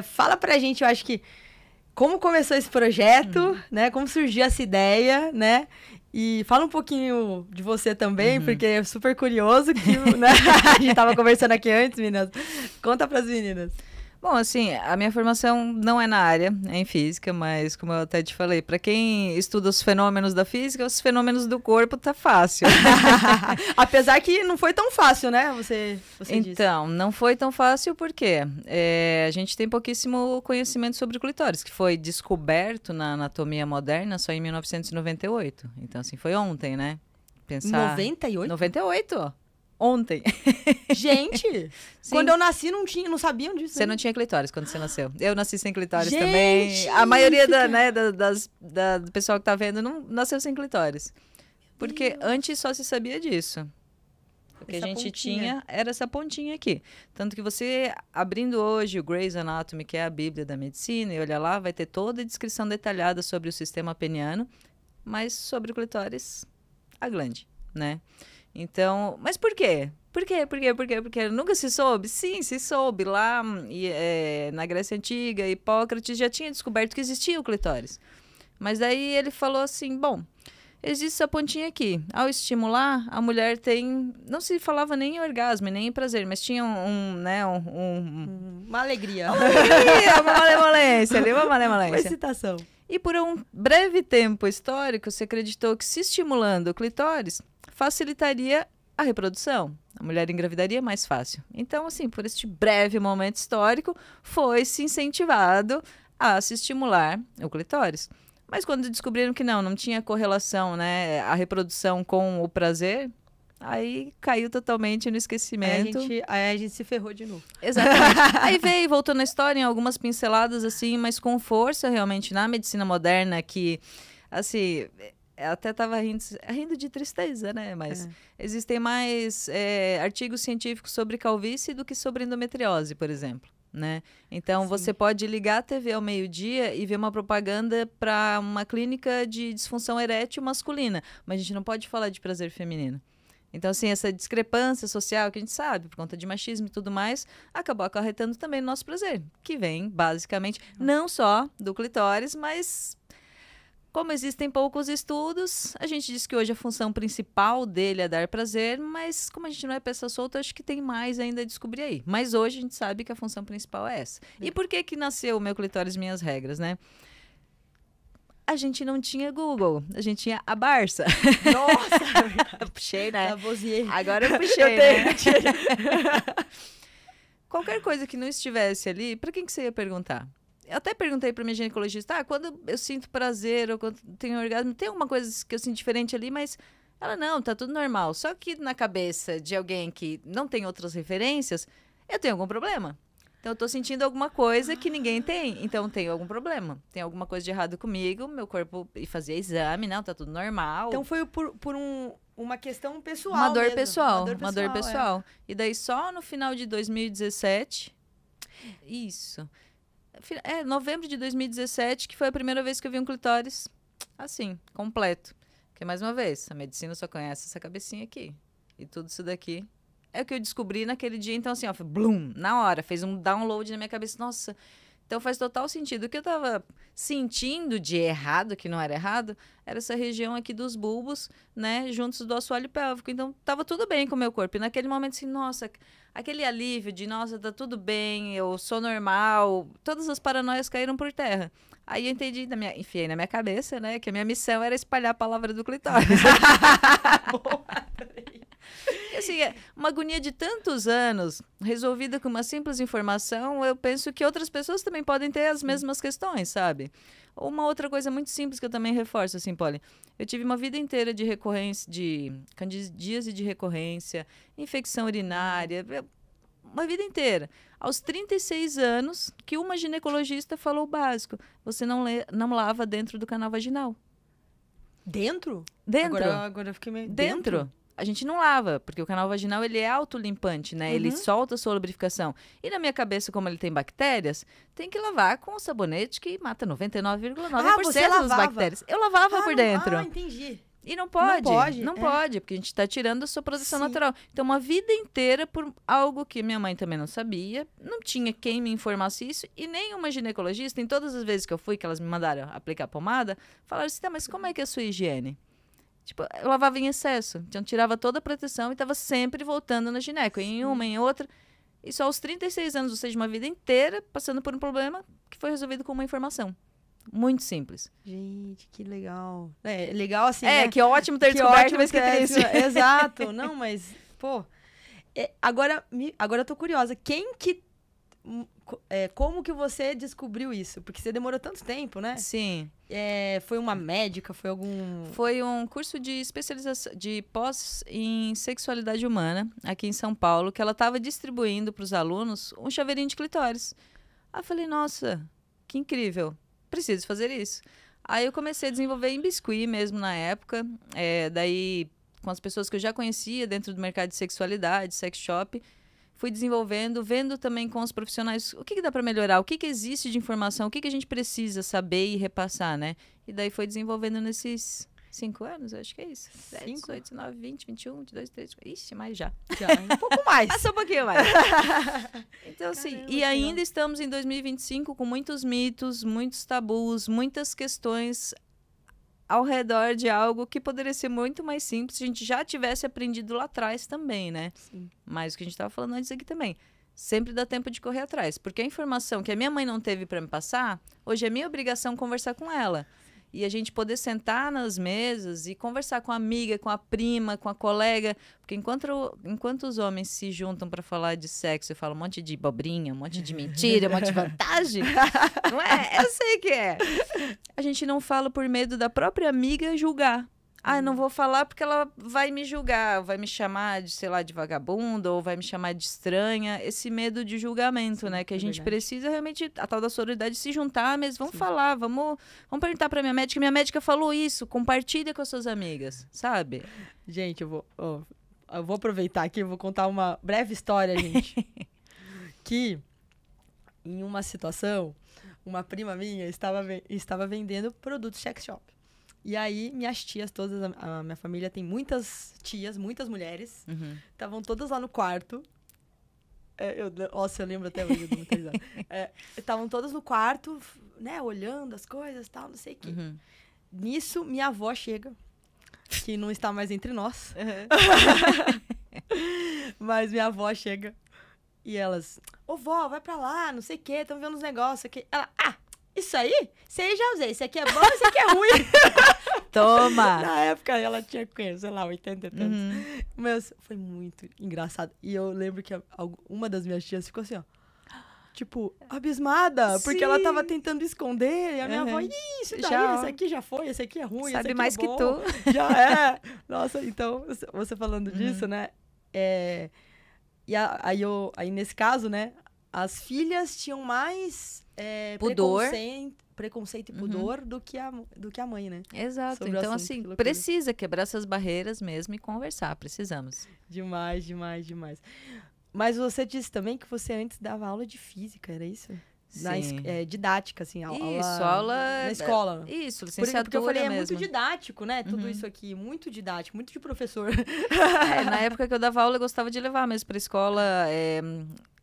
Fala pra gente, eu acho que, como começou esse projeto, né? Como surgiu essa ideia, né? E fala um pouquinho de você também, porque é super curioso que, né? A gente tava conversando aqui antes, meninas. Conta pras meninas. Bom, assim, a minha formação não é na área, é em física, mas como eu até te falei, para quem estuda os fenômenos da física, os fenômenos do corpo tá fácil. Apesar que não foi tão fácil, né? Você então, disse. Não foi tão fácil porque a gente tem pouquíssimo conhecimento sobre o clitóris, que foi descoberto na anatomia moderna só em 1998. Então, assim, foi ontem, né? Pensar... 98? 98, ó. Ontem. Gente, quando eu nasci não sabiam disso. Você não tinha clitóris quando você nasceu. Eu nasci sem clitóris também. A maioria do pessoal que tá vendo não nasceu sem clitóris. Porque antes só se sabia disso. O que a gente tinha era essa pontinha aqui. Tanto que você, abrindo hoje o Grey's Anatomy, que é a bíblia da medicina, e olha lá, vai ter toda a descrição detalhada sobre o sistema peniano, mas sobre o clitóris, a glande, né? Então, mas por quê? Por quê? Porque nunca se soube? Sim, se soube. Lá na Grécia Antiga, Hipócrates já tinha descoberto que existia o clitóris. Mas daí ele falou assim, bom, existe essa pontinha aqui. Ao estimular, a mulher tem... Não se falava nem em orgasmo, nem em prazer, mas tinha uma alegria. Uma malemolência ali, uma malemolência. Uma excitação. E por um breve tempo histórico, se acreditou que se estimulando o clitóris, facilitaria a reprodução. A mulher engravidaria mais fácil. Então, assim, por este breve momento histórico, foi-se incentivado a se estimular o clitóris. Mas quando descobriram que não tinha correlação, né, a reprodução com o prazer, aí caiu totalmente no esquecimento. Aí a gente se ferrou de novo. Exatamente. Aí voltou na história em algumas pinceladas, assim, mas com força realmente na medicina moderna, que, assim... Até estava rindo de tristeza, né? Mas existem mais artigos científicos sobre calvície do que sobre endometriose, por exemplo, né? Então, sim, você pode ligar a TV ao meio-dia e ver uma propaganda para uma clínica de disfunção erétil masculina, mas a gente não pode falar de prazer feminino. Então, assim, essa discrepância social que a gente sabe, por conta de machismo e tudo mais, acabou acarretando também no nosso prazer, que vem, basicamente, não só do clitóris, mas... Como existem poucos estudos, a gente diz que hoje a função principal dele é dar prazer, mas como a gente não é peça solta, acho que tem mais ainda a descobrir aí. Mas hoje a gente sabe que a função principal é essa. E por que nasceu o Meu Clitóris, Minhas Regras, né? A gente não tinha Google, a gente tinha a Barça. Nossa! Puxei, né? Lavoisier. Agora eu puxei, né? Qualquer coisa que não estivesse ali, para quem que você ia perguntar? Eu até perguntei para minha ginecologista, quando eu sinto prazer ou quando tenho orgasmo, tem alguma coisa que eu sinto diferente ali, mas ela, não, tá tudo normal. Só que na cabeça de alguém que não tem outras referências, eu tenho algum problema. Então, eu tô sentindo alguma coisa que ninguém tem. Então, tenho algum problema. Tem alguma coisa de errado comigo, meu corpo fazia exame, não, tá tudo normal. Então, foi por uma questão pessoal Uma dor mesmo. pessoal. E daí, só no final de 2017... Isso... novembro de 2017, que foi a primeira vez que eu vi um clitóris assim, completo. Porque, mais uma vez, a medicina só conhece essa cabecinha aqui. E tudo isso daqui é o que eu descobri naquele dia. Então, assim, blum, na hora, fez um download na minha cabeça. Nossa, então faz total sentido. O que eu tava sentindo de errado, que não era errado, era essa região aqui dos bulbos, né, juntos do assoalho pélvico. Então, tava tudo bem com o meu corpo. E naquele momento, assim, nossa, aquele alívio de, nossa, tá tudo bem, eu sou normal, todas as paranoias caíram por terra. Aí eu entendi, enfiei na minha cabeça, né, que a minha missão era espalhar a palavra do clitóris. E, assim, uma agonia de tantos anos, resolvida com uma simples informação, eu penso que outras pessoas também podem ter as mesmas questões, sabe? Uma outra coisa muito simples que eu também reforço, assim, Polly, eu tive uma vida inteira de recorrência, de candidíase de recorrência, infecção urinária, uma vida inteira. Aos 36 anos, que uma ginecologista falou o básico, você não lava dentro do canal vaginal. Dentro? Dentro. Agora eu fiquei meio... Dentro. A gente não lava, porque o canal vaginal ele é autolimpante, né? Ele solta a sua lubrificação. E na minha cabeça, como ele tem bactérias, tem que lavar com o sabonete que mata 99,9% das bactérias. Eu lavava por dentro. Ah, entendi. E não pode. Não é. pode, porque a gente está tirando a sua produção Sim. natural. Então, uma vida inteira por algo que minha mãe também não sabia, não tinha quem me informasse isso, e nem uma ginecologista, em todas as vezes que eu fui, que elas me mandaram aplicar pomada, falaram assim, tá, mas como é que é a sua higiene? Tipo, eu lavava em excesso, então tirava toda a proteção e estava sempre voltando na gineco, em uma, em outra. E só aos 36 anos, ou seja, uma vida inteira passando por um problema que foi resolvido com uma informação. Muito simples. Gente, que legal. É legal assim, É, né? que ótimo ter Que descoberto, ótimo mas que ter triste. Exato. Não, mas, pô... agora eu tô curiosa. Como que você descobriu isso? Porque você demorou tanto tempo, né? Sim. Foi uma médica? Foi algum... Foi um curso de especialização, de pós em sexualidade humana, aqui em São Paulo, que ela estava distribuindo para os alunos um chaveirinho de clitóris. Aí eu falei, nossa, que incrível, preciso fazer isso. Aí eu comecei a desenvolver em biscuit mesmo na época, daí com as pessoas que eu já conhecia dentro do mercado de sexualidade, sex shop, fui desenvolvendo, vendo também com os profissionais o que dá para melhorar, o que existe de informação, o que a gente precisa saber e repassar, né? E daí foi desenvolvendo nesses 5 anos, acho que é isso. 7, 18, 19, 20, 21, 22, 23... Ixi, mais já. Um pouco mais. Passou um pouquinho mais. Então, assim, Caramba, e que ainda legal. estamos em 2025 com muitos mitos, muitos tabus, muitas questões ao redor de algo que poderia ser muito mais simples se a gente já tivesse aprendido lá atrás também, né? Sim. Mas o que a gente estava falando antes aqui também. Sempre dá tempo de correr atrás. Porque a informação que a minha mãe não teve para me passar, hoje é minha obrigação conversar com ela. E a gente poder sentar nas mesas e conversar com a amiga, com a prima, com a colega. Porque enquanto os homens se juntam para falar de sexo e falam um monte de bobrinha, um monte de mentira, um monte de vantagem, não é? Eu sei que é. A gente não fala por medo da própria amiga julgar. Ah, eu não vou falar porque ela vai me julgar, vai me chamar de, sei lá, de vagabunda ou vai me chamar de estranha. Esse medo de julgamento, né? Que a gente precisa realmente, a tal da sororidade, se juntar, mas vamos falar, vamos perguntar pra minha médica falou isso, compartilha com as suas amigas, sabe? Gente, eu vou aproveitar aqui, eu vou contar uma breve história, gente. Que, em uma situação, uma prima minha estava vendendo produtos sex shop. E aí, minhas tias todas, a minha família tem muitas tias, muitas mulheres, estavam todas lá no quarto. Nossa, eu lembro até hoje, eu dou muita risada. Estavam todas no quarto, né, olhando as coisas, tal, não sei o quê. Nisso, minha avó chega, que não está mais entre nós. Mas minha avó chega e elas, ô vó, vai pra lá, não sei o quê, estão vendo uns negócios aqui. Ela, isso aí? Isso aí já usei. Isso aqui é bom, isso aqui é ruim. Toma! Na época, ela tinha, sei lá, 80 anos. Mas foi muito engraçado. E eu lembro que uma das minhas tias ficou assim, ó. Tipo, abismada. Porque ela tava tentando esconder. E a minha avó, isso daí, esse aqui já foi, esse aqui é ruim, sabe esse aqui mais é que bom. tu. Já é. Nossa, então, você falando disso, né? E aí, nesse caso, né? As filhas tinham mais pudor. Preconceito e pudor do que a mãe, né? Exato. Sobre o Então, assunto, assim, que loucura. precisa quebrar essas barreiras mesmo e conversar. Precisamos. Demais, demais, demais. Mas você disse também que você antes dava aula de física, era isso? Sim. Didática, assim, aula na escola. Isso, licenciatura Porque eu falei, mesmo. é muito didático, né? Tudo isso aqui, muito didático, muito de professor. Na época que eu dava aula, eu gostava de levar mesmo para a escola.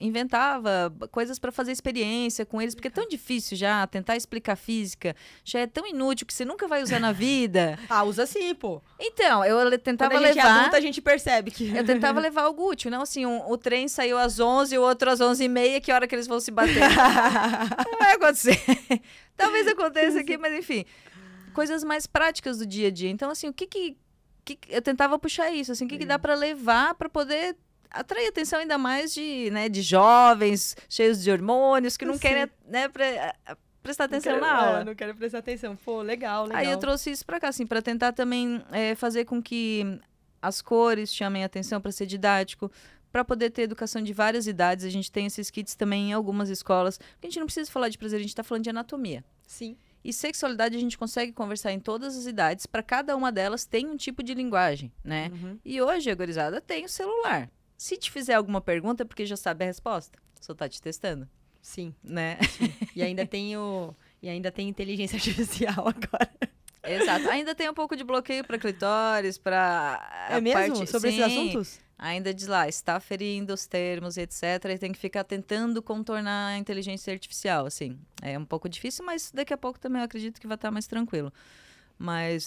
Inventava coisas para fazer experiência com eles, porque é tão difícil já tentar explicar física, já é tão inútil que você nunca vai usar na vida. Usa sim, pô. Então, eu tentava Quando a gente levar... é adulta, a gente percebe que... Eu tentava levar algo útil, não assim, o trem saiu às 11 e o outro às 11h30, que hora que eles vão se bater? Não vai acontecer. Talvez aconteça aqui, mas enfim. Coisas mais práticas do dia a dia. Então, assim, o que eu tentava puxar isso, assim, o que dá para levar para poder atrair atenção ainda mais de jovens cheios de hormônios que não querem, né, prestar atenção na aula. Não quero prestar atenção. Pô, legal. Aí eu trouxe isso pra cá, assim, pra tentar também fazer com que as cores chamem a atenção, pra ser didático, pra poder ter educação de várias idades. A gente tem esses kits também em algumas escolas. Porque a gente não precisa falar de prazer, a gente tá falando de anatomia. Sim. E sexualidade a gente consegue conversar em todas as idades, pra cada uma delas tem um tipo de linguagem, né? E hoje a gurizada tem o celular. Se te fizer alguma pergunta, é porque já sabe a resposta. Só tá te testando. Sim. Né? Sim. E ainda tem inteligência artificial agora. Exato. Ainda tem um pouco de bloqueio para clitóris, para É mesmo? Sobre esses assuntos? Ainda diz lá, está ferindo os termos, etc. E tem que ficar tentando contornar a inteligência artificial, assim. É um pouco difícil, mas daqui a pouco também eu acredito que vai estar mais tranquilo. Mas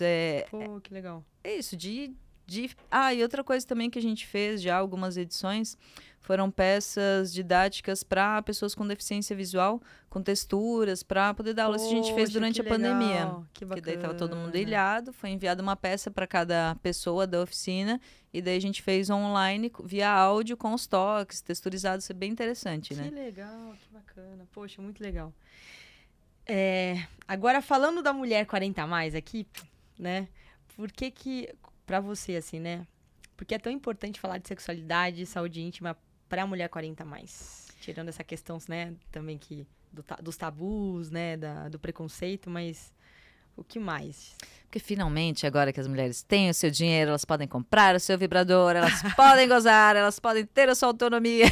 Pô, que legal. é isso, e outra coisa também que a gente fez já algumas edições foram peças didáticas para pessoas com deficiência visual, com texturas, para poder dar aula. Isso a gente fez durante a pandemia. Que bacana. Que daí estava todo mundo ilhado, foi enviada uma peça para cada pessoa da oficina, e daí a gente fez online, via áudio, com os toques, texturizados, isso é bem interessante, né? Que legal, que bacana. Poxa, muito legal. Agora, falando da mulher 40 a mais aqui, né? Por que pra você, assim, né? Porque é tão importante falar de sexualidade e saúde íntima pra mulher 40 a mais? Tirando essa questão, né, também dos tabus, né, do preconceito, mas o que mais? Porque finalmente, agora que as mulheres têm o seu dinheiro, elas podem comprar o seu vibrador, elas podem gozar, elas podem ter a sua autonomia.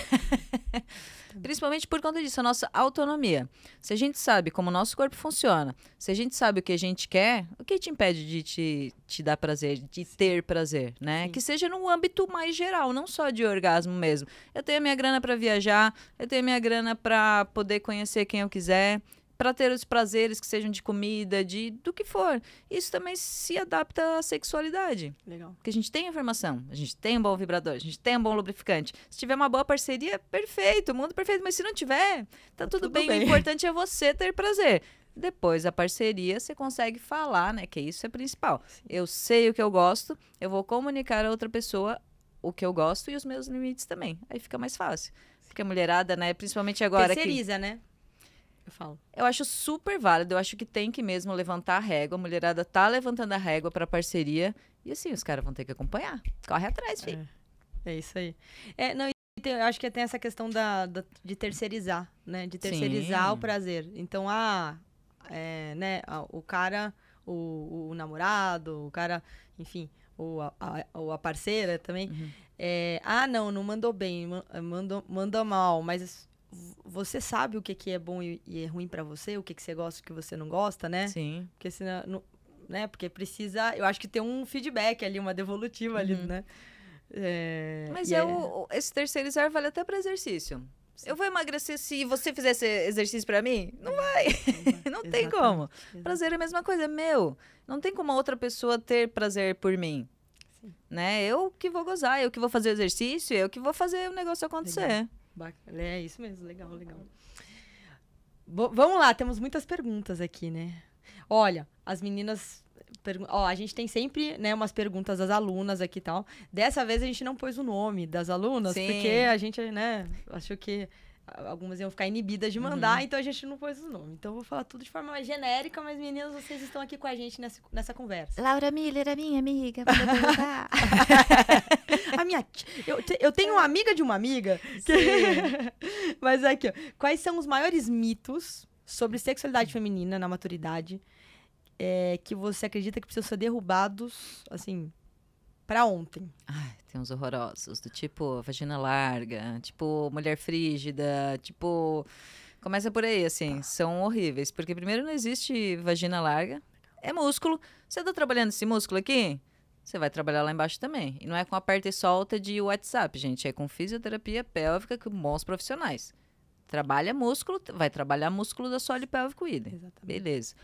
Principalmente por conta disso, a nossa autonomia. Se a gente sabe como o nosso corpo funciona, se a gente sabe o que a gente quer, o que te impede de te dar prazer, de ter prazer, né? Sim. Que seja num âmbito mais geral, não só de orgasmo mesmo. Eu tenho a minha grana para viajar, eu tenho a minha grana para poder conhecer quem eu quiser, para ter os prazeres que sejam de comida, do que for. Isso também se adapta à sexualidade. Legal. Porque a gente tem informação, a gente tem um bom vibrador, a gente tem um bom lubrificante. Se tiver uma boa parceria, perfeito, mundo perfeito. Mas se não tiver, tá tudo bem. O importante é você ter prazer. Depois, a parceria, você consegue falar, né? Que isso é principal. Sim. Eu sei o que eu gosto, eu vou comunicar a outra pessoa o que eu gosto e os meus limites também. Aí fica mais fácil. Porque a mulherada, né? Principalmente agora terceiriza, né? Eu acho super válido, eu acho que tem que mesmo levantar a régua, a mulherada tá levantando a régua pra parceria, e assim, os caras vão ter que acompanhar. Corre atrás, filho. É isso aí. Eu acho que tem essa questão de terceirizar, né? De terceirizar o prazer. Então, né? O cara, o namorado, o cara, enfim, a parceira também. Uhum. Não mandou bem, mandou mal, mas você sabe o que é bom e é ruim pra você, o que você gosta e o que você não gosta, né? Sim. Porque senão, né? Porque precisa, eu acho que tem um feedback ali, uma devolutiva ali, né? Mas esse terceirizar vale até pra exercício. Sim. Eu vou emagrecer se você fizer esse exercício pra mim? Não vai. Não tem como. Exatamente. Prazer é a mesma coisa, é meu. Não tem como a outra pessoa ter prazer por mim. Sim. Né? Eu que vou gozar, eu que vou fazer o exercício, eu que vou fazer o negócio acontecer. Legal. É isso mesmo, legal. Vamos lá, temos muitas perguntas aqui, né? Olha, as meninas... a gente tem sempre, né, umas perguntas das alunas aqui e tal. Dessa vez a gente não pôs o nome das alunas, Sim. porque a gente, né, achou que algumas iam ficar inibidas de mandar, então a gente não pôs o nome. Então eu vou falar tudo de forma mais genérica, mas meninas, vocês estão aqui com a gente nessa conversa. Laura Miller é minha amiga, eu tenho uma amiga de uma amiga. Mas aqui, ó, quais são os maiores mitos sobre sexualidade feminina na maturidade que você acredita que precisam ser derrubados, assim, pra ontem? Ai, tem uns horrorosos, do tipo vagina larga, tipo mulher frígida, tipo... Começa por aí, assim, são horríveis. Porque primeiro não existe vagina larga, é músculo. Você tá trabalhando esse músculo aqui? Você vai trabalhar lá embaixo também. E não é com aperta e solta de WhatsApp, gente, é com fisioterapia pélvica com bons profissionais. Trabalha músculo, vai trabalhar músculo da sóleo pélvico idem. Exatamente. Beleza.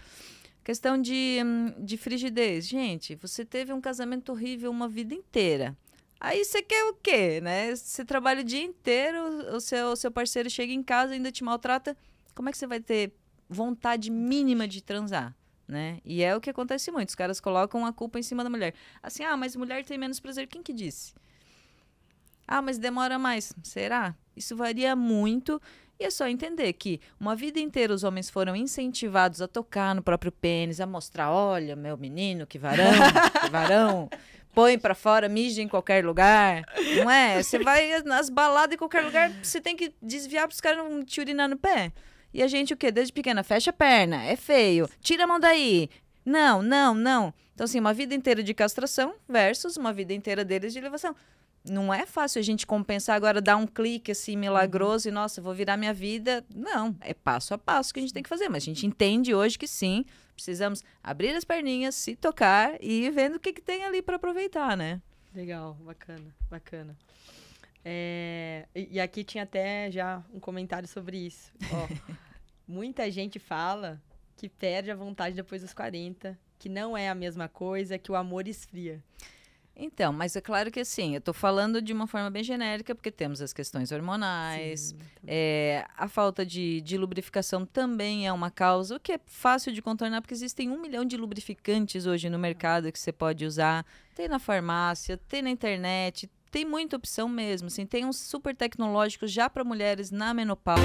Questão de frigidez. Gente, você teve um casamento horrível uma vida inteira. Aí você quer o quê, né? Você trabalha o dia inteiro, o seu parceiro chega em casa e ainda te maltrata. Como é que você vai ter vontade mínima de transar, né? E é o que acontece muito. Os caras colocam a culpa em cima da mulher. Assim, mas mulher tem menos prazer. Quem que disse? Mas demora mais. Será? Isso varia muito. E é só entender que uma vida inteira os homens foram incentivados a tocar no próprio pênis, a mostrar, olha, meu menino, que varão, põe pra fora, mija em qualquer lugar, não é? Você vai nas baladas em qualquer lugar, você tem que desviar pros caras não te urinar no pé. E a gente o quê? Desde pequena, fecha a perna, é feio, tira a mão daí. Não. Então assim, uma vida inteira de castração versus uma vida inteira deles de elevação. não é fácil a gente compensar agora, dar um clique assim milagroso e, nossa, vou virar minha vida. Não, é passo a passo que a gente tem que fazer. Mas a gente entende hoje que sim, precisamos abrir as perninhas, se tocar e ir vendo o que tem ali para aproveitar, né? Legal, bacana, bacana. E aqui tinha até já um comentário sobre isso. Ó, muita gente fala que perde a vontade depois dos 40, que não é a mesma coisa, que o amor esfria. Então, mas é claro que assim, eu estou falando de uma forma bem genérica, porque temos as questões hormonais, a falta de lubrificação também é uma causa, o que é fácil de contornar, porque existem 1 milhão de lubrificantes hoje no mercado que você pode usar, tem na farmácia, tem na internet, tem muita opção mesmo, assim, tem uns super tecnológicos já para mulheres na menopausa.